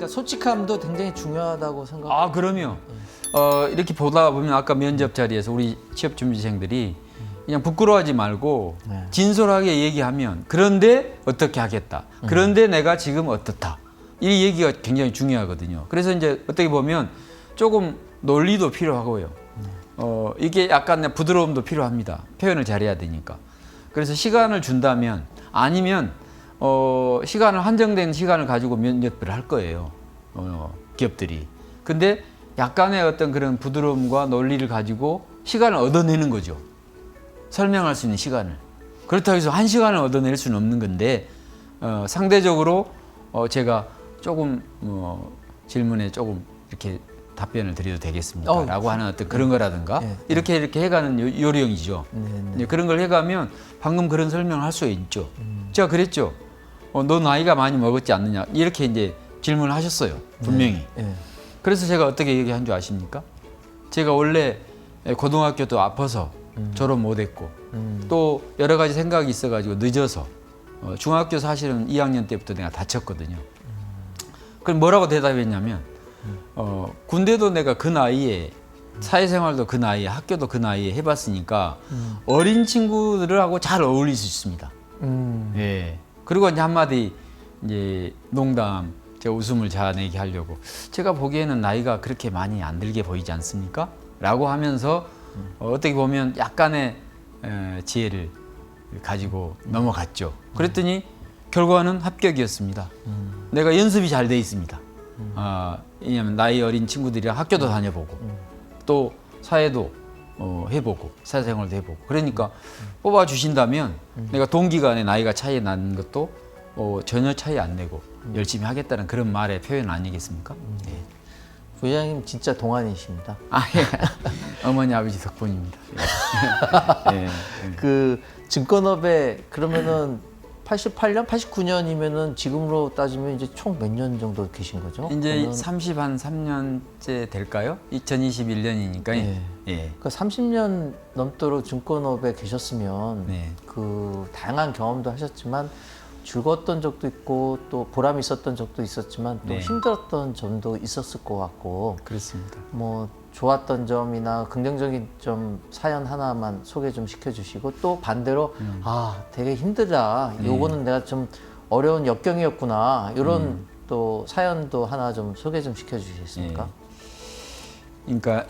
그러니까 솔직함도 굉장히 중요하다고 생각합니다. 아, 그럼요. 이렇게 보다 보면 아까 면접 자리에서 우리 취업 준비생들이 그냥 부끄러워하지 말고 네. 진솔하게 얘기하면 그런데 어떻게 하겠다. 그런데 내가 지금 어떻다. 이 얘기가 굉장히 중요하거든요. 그래서 이제 어떻게 보면 조금 논리도 필요하고요. 이게 약간 부드러움도 필요합니다. 표현을 잘해야 되니까. 그래서 시간을 준다면 아니면 시간을 한정된 시간을 가지고 면접을 할 거예요. 기업들이. 근데 약간의 어떤 그런 부드러움과 논리를 가지고 시간을 얻어내는 거죠. 설명할 수 있는 시간을. 그렇다고 해서 한 시간을 얻어낼 수는 없는 건데 상대적으로 제가 조금 질문에 조금 이렇게 답변을 드려도 되겠습니까? 라고 하는 어떤 그런 거라든가 이렇게 해가는 요령이죠. 이제 그런 걸 해가면 방금 그런 설명을 할 수 있죠. 제가 그랬죠. 너 나이가 많이 먹었지 않느냐 이렇게 이제 질문을 하셨어요. 분명히. 그래서 제가 어떻게 얘기한 줄 아십니까? 제가 원래 고등학교도 아파서 졸업 못했고 또 여러 가지 생각이 있어가지고 늦어서 중학교 사실은 2학년 때부터 내가 다쳤거든요. 그럼 뭐라고 대답했냐면 군대도 내가 그 나이에 사회생활도 그 나이에 학교도 그 나이에 해봤으니까 어린 친구들하고 잘 어울릴 수 있습니다. 예. 그리고 이제 한마디 이제 농담 제가 웃음을 자아내게 하려고 제가 보기에는 나이가 그렇게 많이 안 들게 보이지 않습니까? 라고 하면서 어떻게 보면 약간의 지혜를 가지고 넘어갔죠. 그랬더니 결과는 합격이었습니다. 내가 연습이 잘 돼 있습니다. 왜냐하면 나이 어린 친구들이랑 학교도 다녀보고 또 사회도 해보고 사회생활도 해보고 그러니까 뽑아주신다면 내가 동기간에 나이가 차이 나는 것도 전혀 차이 안 내고 열심히 하겠다는 그런 말의 표현 아니겠습니까? 예. 부회장님 진짜 동안이십니다. 예. 어머니 아버지 덕분입니다. 예. 예. 그 증권업에 그러면은 88년, 89년이면은 지금으로 따지면 이제 총 몇 년 정도 계신 거죠? 이제 3년째 될까요? 2021년이니까. 예. 예. 그러니까 30년 넘도록 증권업에 계셨으면 네. 그 다양한 경험도 하셨지만 즐거웠던 적도 있고 또 보람이 있었던 적도 있었지만 또 네. 힘들었던 점도 있었을 것 같고 그렇습니다. 뭐 좋았던 점이나 긍정적인 점 사연 하나만 소개 좀 시켜주시고 또 반대로 아 되게 힘들다 요거는 내가 좀 어려운 역경이었구나 이런 또 사연도 하나 좀 소개 좀 시켜주시겠습니까? 그러니까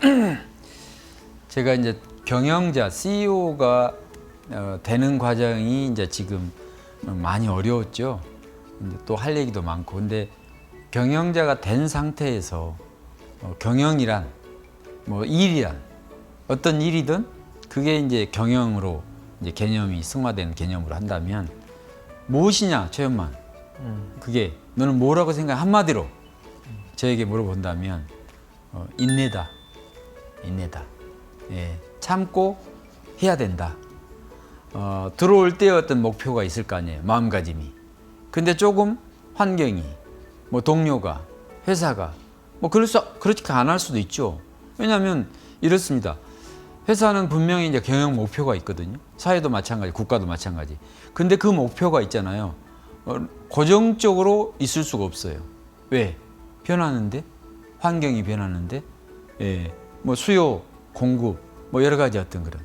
제가 이제 경영자 CEO가 되는 과정이 이제 지금 많이 어려웠죠. 또 할 얘기도 많고 근데 경영자가 된 상태에서 경영이란 뭐 일이란 어떤 일이든 그게 이제 경영으로 이제 개념이 승화된 개념으로 한다면 무엇이냐 최현만 그게 너는 뭐라고 생각해 한마디로 저에게 물어본다면 인내다 예, 참고 해야 된다 들어올 때 어떤 목표가 있을 거 아니에요 마음가짐이 근데 조금 환경이 뭐 동료가 회사가 뭐 그렇게 안 할 수도 있죠. 왜냐하면 이렇습니다. 회사는 분명히 이제 경영 목표가 있거든요. 사회도 마찬가지, 국가도 마찬가지. 근데 그 목표가 있잖아요. 고정적으로 있을 수가 없어요. 왜? 변하는데, 환경이 변하는데, 예, 뭐 수요, 공급, 뭐 여러 가지 어떤 그런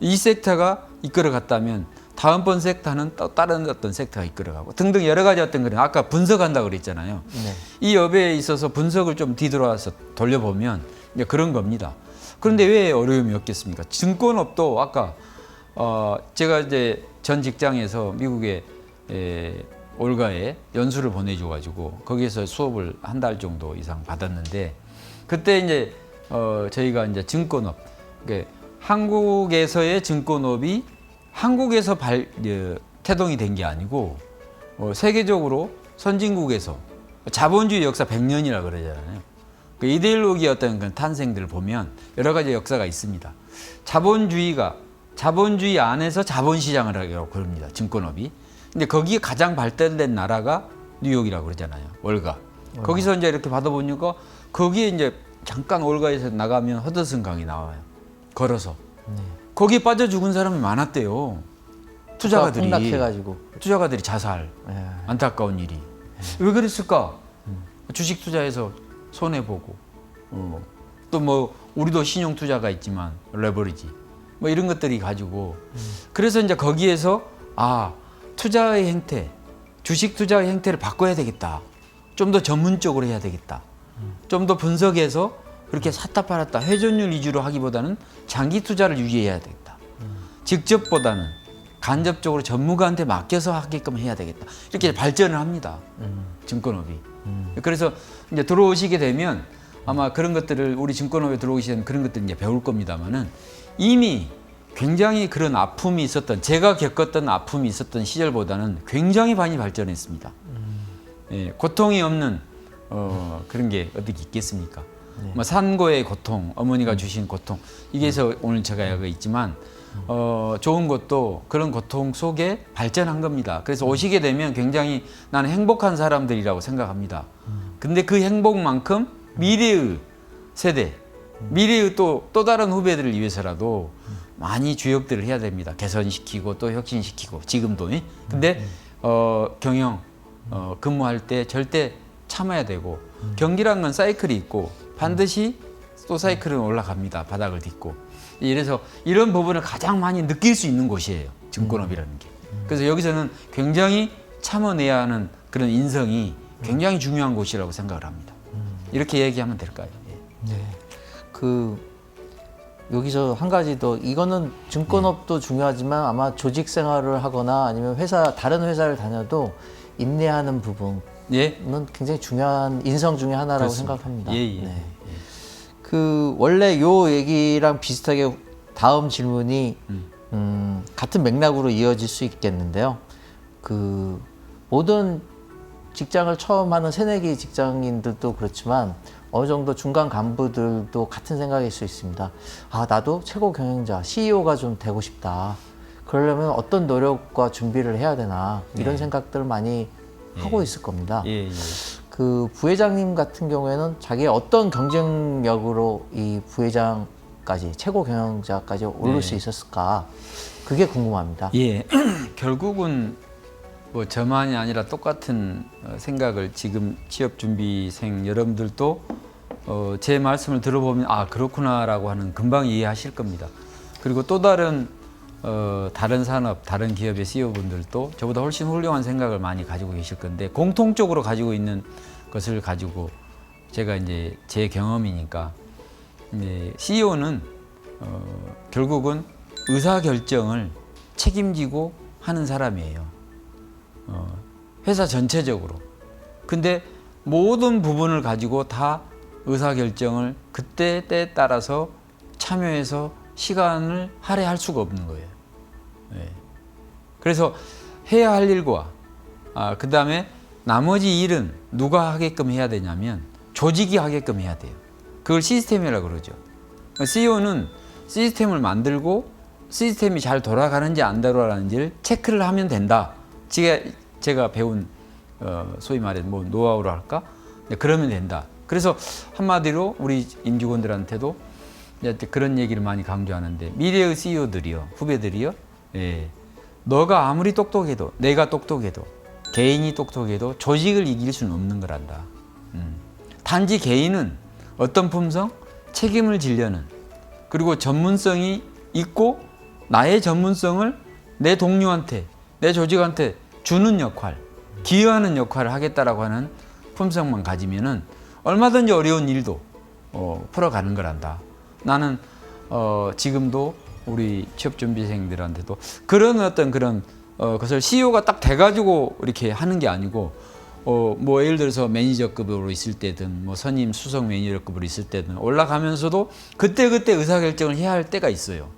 이 섹터가 이끌어갔다면 다음번 섹터는 또 다른 어떤 섹터가 이끌어가고 등등 여러 가지 어떤 그런 아까 분석한다고 그랬잖아요. 네. 이 업에 있어서 분석을 좀 뒤돌아서 돌려보면 이제 그런 겁니다. 그런데 왜 어려움이 없겠습니까? 증권업도 아까 제가 이제 전 직장에서 미국에 올가에 연수를 보내줘가지고 거기에서 수업을 한 달 정도 이상 받았는데 그때 이제 저희가 이제 증권업, 그러니까 한국에서의 증권업이 한국에서 태동이 된 게 아니고 세계적으로 선진국에서 자본주의 역사 100년이라 그러잖아요. 그 이데올로기 어떤 그 탄생들을 보면 여러 가지 역사가 있습니다. 자본주의 안에서 자본시장을 하라고 그럽니다. 증권업이. 근데 거기에 가장 발달된 나라가 뉴욕이라고 그러잖아요. 월가. 거기서 이제 이렇게 받아보니까 거기에 이제 잠깐 월가에서 나가면 허드슨 강이 나와요. 걸어서. 거기에 빠져 죽은 사람이 많았대요. 투자가들이 폭락해가지고 자살. 안타까운 일이. 왜 그랬을까? 주식 투자해서 손해 보고 또 뭐 우리도 신용 투자가 있지만 레버리지 뭐 이런 것들이 가지고 그래서 이제 거기에서 투자의 행태, 주식 투자의 행태를 바꿔야 되겠다. 좀 더 전문적으로 해야 되겠다. 좀 더 분석해서 그렇게 샀다 팔았다 회전율 위주로 하기보다는 장기 투자를 유지해야 되겠다. 직접보다는 간접적으로 전문가한테 맡겨서 하게끔 해야 되겠다. 이렇게 발전을 합니다. 증권업이. 그래서 이제 들어오시게 되면 아마 그런 것들을 우리 증권업에 들어오시게 되면 그런 것들 이제 배울 겁니다만은 이미 굉장히 그런 아픔이 있었던 제가 겪었던 아픔이 있었던 시절보다는 굉장히 많이 발전했습니다. 예, 고통이 없는 그런 게 어디 있겠습니까? 네. 뭐 산고의 고통, 어머니가 주신 고통 이게서 오늘 제가 여기 있지만 좋은 것도 그런 고통 속에 발전한 겁니다. 그래서 오시게 되면 굉장히 나는 행복한 사람들이라고 생각합니다. 근데 그 행복만큼 미래의 세대, 미래의 또 다른 후배들을 위해서라도 많이 주역들을 해야 됩니다. 개선시키고 또 혁신시키고 지금도. 근데 경영 근무할 때 절대 참아야 되고 경기란 건 사이클이 있고 반드시 또 사이클은 올라갑니다. 바닥을 딛고. 이래서 이런 부분을 가장 많이 느낄 수 있는 곳이에요. 증권업이라는 게. 그래서 여기서는 굉장히 참아내야 하는 그런 인성이 굉장히 중요한 곳이라고 생각을 합니다. 이렇게 얘기하면 될까요? 예. 네. 여기서 한 가지 더 이거는 증권업도 중요하지만 아마 조직 생활을 하거나 아니면 다른 회사를 다녀도 인내하는 부분은 예? 굉장히 중요한 인성 중에 하나라고 그렇습니다. 생각합니다. 예. 네. 원래 요 얘기랑 비슷하게 다음 질문이 같은 맥락으로 이어질 수 있겠는데요. 모든 직장을 처음 하는 새내기 직장인들도 그렇지만 어느 정도 중간 간부들도 같은 생각일 수 있습니다. 나도 최고 경영자, CEO가 좀 되고 싶다. 그러려면 어떤 노력과 준비를 해야 되나 이런 생각들을 많이 하고 있을 겁니다. 예. 부회장님 같은 경우에는 자기의 어떤 경쟁력으로 이 부회장까지 최고 경영자까지 오를 수 있었을까? 그게 궁금합니다. 예. 결국은 뭐 저만이 아니라 똑같은 생각을 지금 취업준비생 여러분들도 제 말씀을 들어보면 그렇구나라고 하는 금방 이해하실 겁니다. 그리고 또 다른 산업, 다른 기업의 CEO분들도 저보다 훨씬 훌륭한 생각을 많이 가지고 계실 건데 공통적으로 가지고 있는 것을 가지고 제가 이제 제 경험이니까 이제 CEO는 결국은 의사 결정을 책임지고 하는 사람이에요. 회사 전체적으로. 근데 모든 부분을 가지고 다 의사 결정을 그때 때에 따라서 참여해서 시간을 할애할 수가 없는 거예요. 네. 그래서 해야 할 일과 그 다음에 나머지 일은 누가 하게끔 해야 되냐면 조직이 하게끔 해야 돼요. 그걸 시스템이라고 그러죠. CEO는 시스템을 만들고 시스템이 잘 돌아가는지 안 돌아가는지를 체크를 하면 된다. 제가 배운 소위 말해 뭐 노하우로 할까? 그러면 된다. 그래서 한마디로 우리 임직원들한테도 그런 얘기를 많이 강조하는데 미래의 CEO들이요, 후배들이요, 너가 아무리 똑똑해도 내가 똑똑해도 개인이 똑똑해도 조직을 이길 수는 없는 거란다. 단지 개인은 어떤 품성, 책임을 지려는 그리고 전문성이 있고 나의 전문성을 내 동료한테, 내 조직한테 주는 역할, 기여하는 역할을 하겠다라고 하는 품성만 가지면은 얼마든지 어려운 일도 풀어가는 거란다. 나는 지금도 우리 취업준비생들한테도 그런 어떤 그런 것을 CEO가 딱 돼가지고 이렇게 하는 게 아니고 뭐 예를 들어서 매니저급으로 있을 때든 뭐 선임 수석 매니저급으로 있을 때든 올라가면서도 그때그때 의사결정을 해야 할 때가 있어요.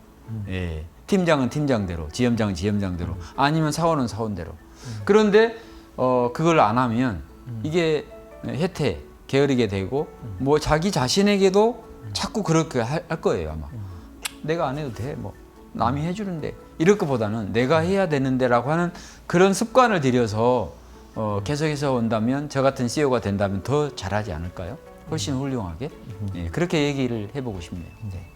예. 팀장은 팀장대로, 지점장은 지점장대로, 아니면 사원은 사원대로. 그런데 그걸 안 하면 이게 혜택, 게으르게 되고 뭐 자기 자신에게도 자꾸 그렇게 할 거예요 아마. 내가 안 해도 돼, 뭐 남이 해주는데 이럴 것보다는 내가 해야 되는데라고 하는 그런 습관을 들여서 계속해서 온다면 저 같은 CEO가 된다면 더 잘하지 않을까요? 훨씬 훌륭하게. 네, 그렇게 얘기를 해보고 싶네요. 네.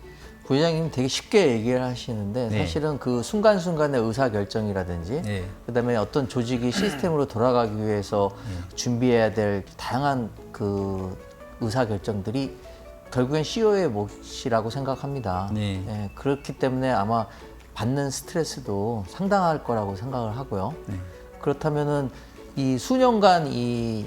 부회장님 되게 쉽게 얘기를 하시는데 네. 사실은 그 순간순간의 의사결정이라든지 네. 그다음에 어떤 조직이 시스템으로 돌아가기 위해서 준비해야 될 다양한 그 의사결정들이 결국엔 CEO의 몫이라고 생각합니다. 네. 예, 그렇기 때문에 아마 받는 스트레스도 상당할 거라고 생각을 하고요. 네. 그렇다면은 이 수년간 이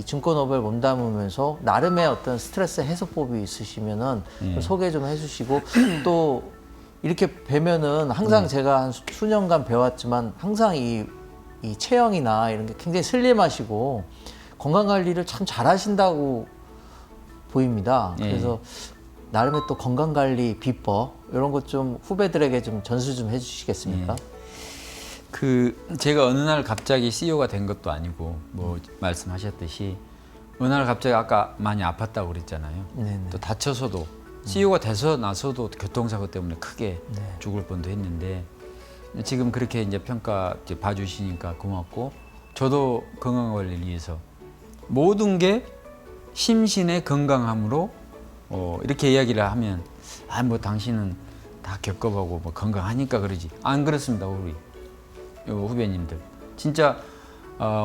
증권업을 몸담으면서 나름의 어떤 스트레스 해소법이 있으시면은 좀 소개 좀 해주시고 또 이렇게 뵈면은 항상 제가 한 수년간 배웠지만 항상 이 체형이나 이런 게 굉장히 슬림하시고 건강 관리를 참 잘하신다고 보입니다. 그래서 나름의 또 건강 관리 비법 이런 것 좀 후배들에게 좀 전수 좀 해주시겠습니까? 제가 어느 날 갑자기 CEO가 된 것도 아니고 뭐 말씀하셨듯이 어느 날 갑자기 아까 많이 아팠다고 그랬잖아요. 네네. 또 다쳐서도 CEO가 돼서 나서도 교통사고 때문에 크게 네. 죽을 뻔도 했는데 지금 그렇게 이제 평가 이제 봐주시니까 고맙고 저도 건강 관리를 위해서 모든 게 심신의 건강함으로 이렇게 이야기를 하면 뭐 당신은 다 겪어보고 뭐 건강하니까 그러지 안 그렇습니다 우리 후배님들 진짜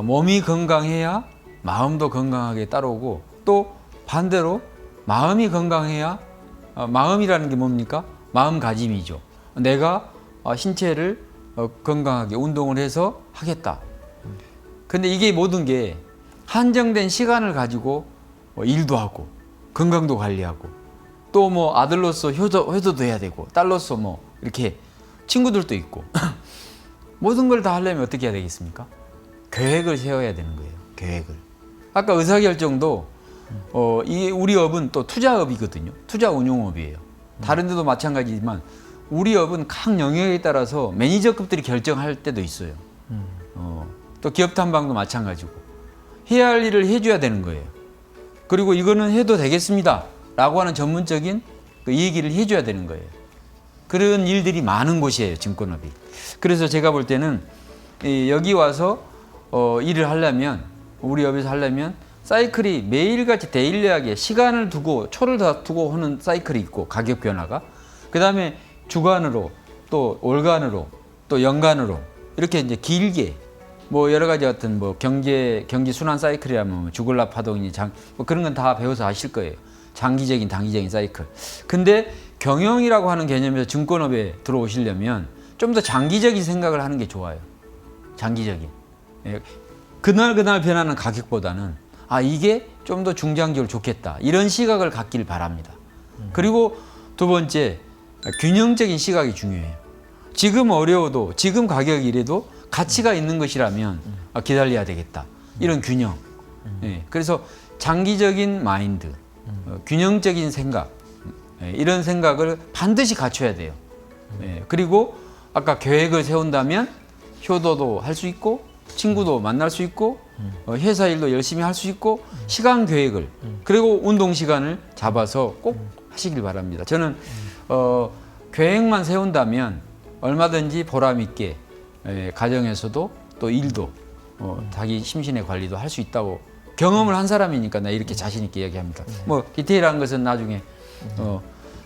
몸이 건강해야 마음도 건강하게 따라오고 또 반대로 마음이 건강해야 마음이라는 게 뭡니까? 마음가짐이죠. 내가 신체를 건강하게 운동을 해서 하겠다. 근데 이게 모든 게 한정된 시간을 가지고 일도 하고 건강도 관리하고 또 뭐 아들로서 효도도 해야 되고 딸로서 뭐 이렇게 친구들도 있고 모든 걸 다 하려면 어떻게 해야 되겠습니까? 계획을 세워야 되는 거예요. 계획을. 아까 의사결정도 이게 우리 업은 또 투자업이거든요. 투자운용업이에요. 다른 데도 마찬가지지만 우리 업은 각 영역에 따라서 매니저급들이 결정할 때도 있어요. 또 기업 탐방도 마찬가지고 해야 할 일을 해줘야 되는 거예요. 그리고 이거는 해도 되겠습니다 라고 하는 전문적인 그 얘기를 해줘야 되는 거예요. 그런 일들이 많은 곳이에요, 증권업이. 그래서 제가 볼 때는 여기 와서 일을 하려면 우리 업에서 하려면 사이클이 매일같이 데일리하게 시간을 두고 초를 다 두고 하는 사이클이 있고 가격 변화가 그 다음에 주간으로 또 월간으로 또 연간으로 이렇게 이제 길게 뭐 여러 가지 어떤 뭐 경기 순환 사이클이라면 뭐 주글라 파동이니 뭐 그런 건 다 배워서 아실 거예요. 장기적인 단기적인 사이클. 근데 경영이라고 하는 개념에서 증권업에 들어오시려면 좀 더 장기적인 생각을 하는 게 좋아요. 장기적인. 예. 그날 변하는 가격보다는 이게 좀 더 중장기적으로 좋겠다. 이런 시각을 갖길 바랍니다. 그리고 두 번째, 균형적인 시각이 중요해요. 지금 어려워도 지금 가격이 이래도 가치가 있는 것이라면 기다려야 되겠다. 이런 균형. 예. 그래서 장기적인 마인드, 균형적인 생각, 이런 생각을 반드시 갖춰야 돼요. 예. 그리고 아까 계획을 세운다면 효도도 할 수 있고 친구도 만날 수 있고 회사 일도 열심히 할 수 있고 시간 계획을 그리고 운동 시간을 잡아서 꼭 하시길 바랍니다. 저는 계획만 세운다면 얼마든지 보람 있게 가정에서도 또 일도 자기 심신의 관리도 할 수 있다고 경험을 한 사람이니까 나 이렇게 자신 있게 이야기합니다. 뭐 디테일한 것은 나중에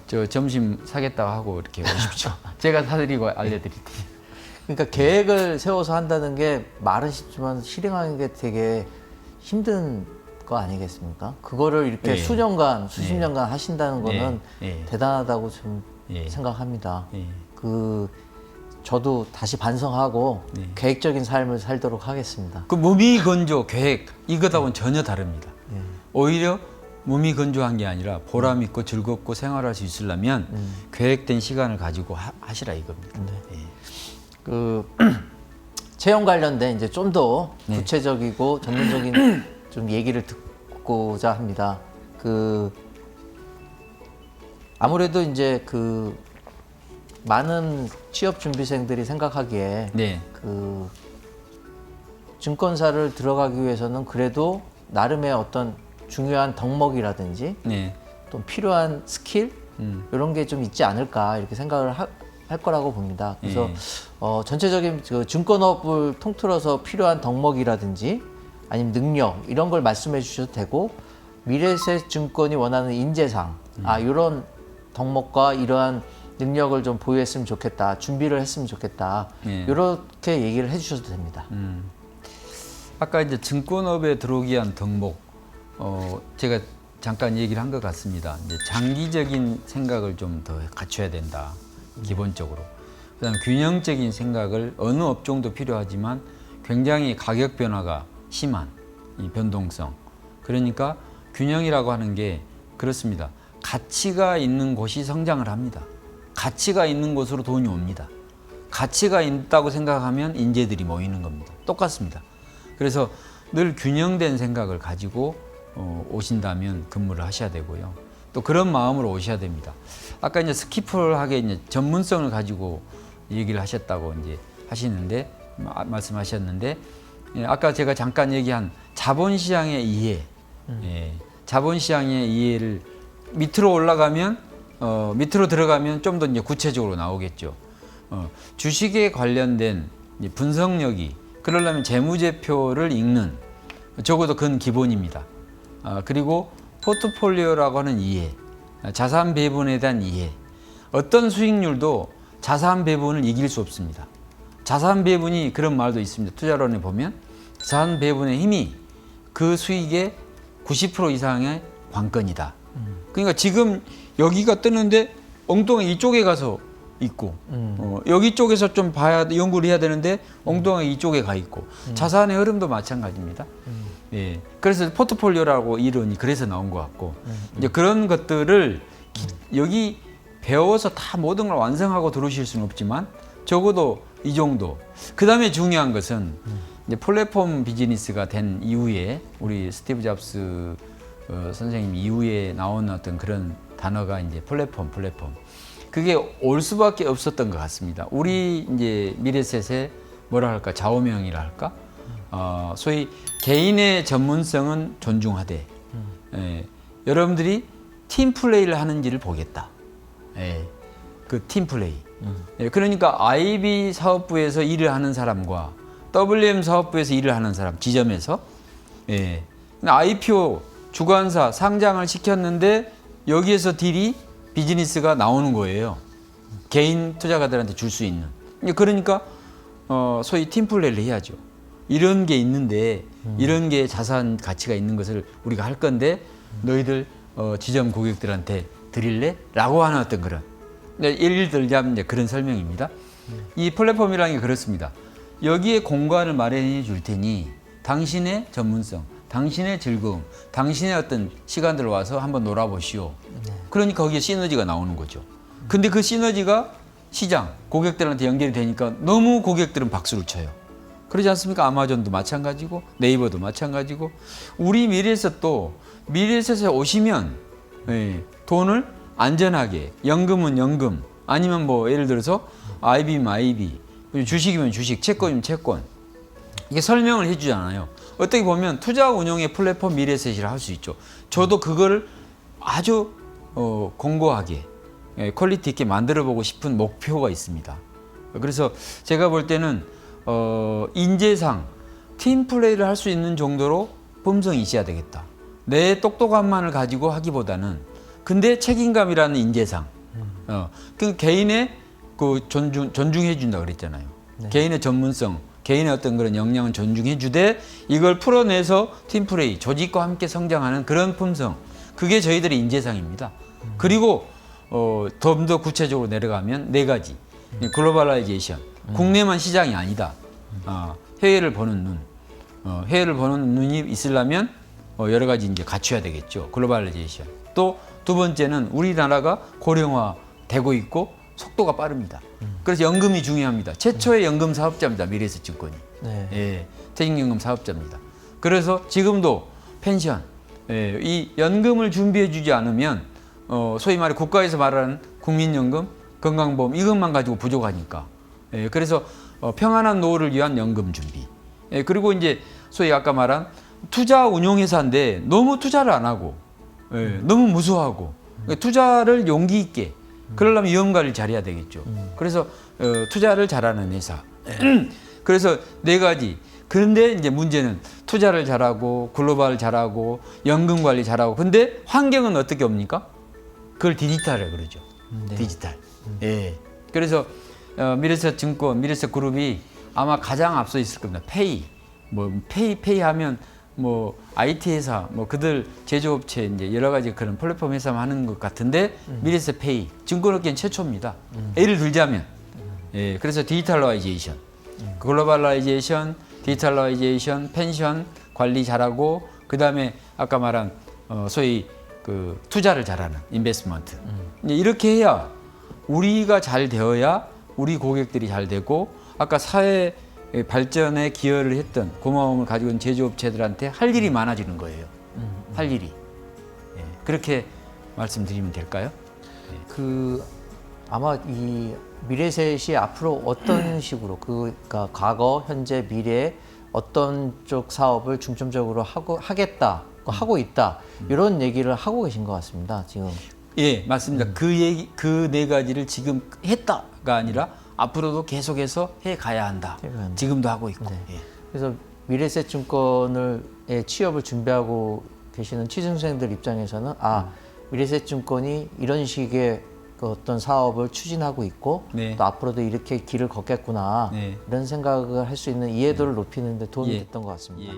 저 점심 사겠다고 하고 이렇게 오십시오. 제가 사드리고 알려드릴게요. 그러니까 계획을 세워서 한다는 게 말은 쉽지만 실행하는 게 되게 힘든 거 아니겠습니까? 그거를 이렇게 네. 수년간, 수십 년간 하신다는 거는 네. 대단하다고 좀 네. 생각합니다. 네. 저도 다시 반성하고 네. 계획적인 삶을 살도록 하겠습니다. 그 몸이 건조 계획 이거하고는 전혀 다릅니다. 네. 오히려 몸이 건조한 게 아니라 보람 있고 즐겁고 생활할 수 있으려면 계획된 시간을 가지고 하시라 이겁니다. 예. 채용 관련된 이제 좀 더 네. 구체적이고 전문적인 좀 얘기를 듣고자 합니다. 아무래도 이제 많은 취업 준비생들이 생각하기에 네. 증권사를 들어가기 위해서는 그래도 나름의 어떤 중요한 덕목이라든지 네. 또 필요한 스킬 이런 게 좀 있지 않을까 이렇게 생각을 할 거라고 봅니다. 그래서 전체적인 증권업을 통틀어서 필요한 덕목이라든지 아니면 능력 이런 걸 말씀해 주셔도 되고 미래에셋증권이 원하는 인재상 이런 덕목과 이러한 능력을 좀 보유했으면 좋겠다, 준비를 했으면 좋겠다. 예. 이렇게 얘기를 해주셔도 됩니다. 아까 이제 증권업에 들어오기 위한 덕목, 제가 잠깐 얘기를 한 것 같습니다. 이제 장기적인 생각을 좀 더 갖춰야 된다, 기본적으로. 그다음에 균형적인 생각을 어느 업종도 필요하지만 굉장히 가격 변화가 심한 이 변동성. 그러니까 균형이라고 하는 게 그렇습니다. 가치가 있는 곳이 성장을 합니다. 가치가 있는 곳으로 돈이 옵니다. 가치가 있다고 생각하면 인재들이 모이는 겁니다. 똑같습니다. 그래서 늘 균형된 생각을 가지고 오신다면 근무를 하셔야 되고요. 또 그런 마음으로 오셔야 됩니다. 아까 이제 스키플하게 이제 전문성을 가지고 얘기를 하셨다고 이제 하시는데 말씀하셨는데, 예, 아까 제가 잠깐 얘기한 자본시장의 이해, 예, 자본시장의 이해를 밑으로 올라가면 밑으로 들어가면 좀 더 이제 구체적으로 나오겠죠. 주식에 관련된 이제 분석력이, 그러려면 재무제표를 읽는, 적어도 그건 기본입니다. 그리고 포트폴리오라고 하는 이해, 자산 배분에 대한 이해. 어떤 수익률도 자산 배분을 이길 수 없습니다. 자산 배분이, 그런 말도 있습니다. 투자론에 보면 자산 배분의 힘이 그 수익의 90% 이상의 관건이다. 그러니까 지금 여기가 뜨는데 엉뚱하게 이쪽에 가서 있고, 여기 쪽에서 좀 연구를 해야 되는데 엉뚱하게 이쪽에 가 있고, 자산의 흐름도 마찬가지입니다. 예, 그래서 포트폴리오라고 이론이 그래서 나온 것 같고, 이제 그런 것들을 여기 배워서 다 모든 걸 완성하고 들어오실 수는 없지만 적어도 이 정도. 그 다음에 중요한 것은 이제 플랫폼 비즈니스가 된 이후에, 우리 스티브 잡스 선생님 이후에 나온 어떤 그런 단어가 이제 플랫폼. 그게 올 수밖에 없었던 것 같습니다. 우리 이제 미래셋의 뭐라 할까, 좌우명이라 할까? 소위 개인의 전문성은 존중하되, 예, 여러분들이 팀 플레이를 하는지를 보겠다. 예, 그 팀 플레이. 예, 그러니까 IB 사업부에서 일을 하는 사람과 WM 사업부에서 일을 하는 사람, 지점에서, 예, IPO 주관사 상장을 시켰는데 여기에서 딜이 비즈니스가 나오는 거예요. 개인 투자가들한테 줄 수 있는. 그러니까 소위 팀플레이를 해야죠. 이런 게 있는데, 이런 게 자산 가치가 있는 것을 우리가 할 건데 너희들 지점 고객들한테 드릴래? 라고 하는 어떤 그런, 예를 들자면 이제 그런 설명입니다. 이 플랫폼이라는 게 그렇습니다. 여기에 공간을 마련해 줄 테니 당신의 전문성, 당신의 즐거움, 당신의 어떤 시간들 와서 한번 놀아보시오. 그러니까 거기에 시너지가 나오는 거죠. 근데 그 시너지가 시장, 고객들한테 연결이 되니까 너무 고객들은 박수를 쳐요. 그러지 않습니까? 아마존도 마찬가지고 네이버도 마찬가지고, 우리 미래에셋도 미래에셋에 오시면, 예, 돈을 안전하게, 연금은 연금, 아니면 뭐 예를 들어서 IB면 IB, 주식이면 주식, 채권이면 채권, 이게 설명을 해주잖아요. 어떻게 보면 투자 운용의 플랫폼 미래셋이라 할 수 있죠. 저도 그걸 아주 공고하게, 예, 퀄리티 있게 만들어 보고 싶은 목표가 있습니다. 그래서 제가 볼 때는 인재상 팀 플레이를 할 수 있는 정도로 품성이 있어야 되겠다. 내 똑똑함만을 가지고 하기보다는, 근데 책임감이라는 인재상, 그 개인의 그 존중해 준다 그랬잖아요. 네. 개인의 전문성, 개인의 어떤 그런 역량은 존중해 주되 이걸 풀어내서 팀 플레이, 조직과 함께 성장하는 그런 품성, 그게 저희들의 인재상입니다. 그리고 좀 더 구체적으로 내려가면 네 가지. 글로벌라이제이션, 국내만 시장이 아니다. 해외를 보는 눈, 해외를 보는 눈이 있으려면 여러 가지 이제 갖춰야 되겠죠. 글로벌라이제이션. 또 두 번째는 우리나라가 고령화 되고 있고 속도가 빠릅니다. 그래서 연금이 중요합니다. 최초의 연금 사업자입니다. 미래에셋증권이. 네. 예, 퇴직연금 사업자입니다. 그래서 지금도 펜션, 예, 이 연금을 준비해 주지 않으면 소위 말해 국가에서 말하는 국민연금, 건강보험 이것만 가지고 부족하니까. 예, 그래서 평안한 노후를 위한 연금 준비. 예, 그리고 이제 소위 아까 말한 투자 운용회사인데 너무 투자를 안 하고, 예, 너무 무서워하고, 투자를 용기 있게, 그러려면 위험관리를 잘해야 되겠죠. 그래서 투자를 잘하는 회사. 그래서 네 가지. 그런데 이제 문제는 투자를 잘하고 글로벌 잘하고 연금 관리 잘하고, 근데 환경은 어떻게 옵니까? 그걸 디지털이라고 그러죠. 네. 디지털. 예. 그래서 미래에셋 증권, 미래에셋 그룹이 아마 가장 앞서 있을 겁니다. 페이. 뭐 페이 하면 뭐 IT 회사, 뭐 그들 제조업체 이제 여러 가지 그런 플랫폼 회사만 하는 것 같은데 미래에셋 페이 증권업계는 최초입니다. 예를 들자면 예, 그래서 디지털라이제이션, 글로벌라이제이션, 디지털라이제이션, 펜션 관리 잘하고 그다음에 아까 말한 소위 그 투자를 잘하는 인베스트먼트. 이제 이렇게 해야 우리가 잘 되어야 우리 고객들이 잘 되고 아까 사회 발전에 기여를 했던 고마움을 가지고 있는 제조업체들한테 할 일이 많아지는 거예요. 할 일이. 예, 그렇게 말씀드리면 될까요? 그 아마 이 미래셋이 앞으로 어떤 식으로 그러니까 과거, 현재, 미래 어떤 쪽 사업을 중점적으로 하겠다, 하고 있다 이런 얘기를 하고 계신 것 같습니다. 지금. 예, 맞습니다. 그 네 가지를 지금 했다가 아니라 앞으로도 계속해서 해 가야 한다. 지금도 하고 있고. 네. 예. 그래서 미래셋 증권을 취업을 준비하고 계시는 취준생들 입장에서는 미래셋 증권이 이런 식의 그 어떤 사업을 추진하고 있고 네. 또 앞으로도 이렇게 길을 걷겠구나 네. 이런 생각을 할 수 있는 이해도를 높이는 데 도움이 예. 됐던 것 같습니다. 예.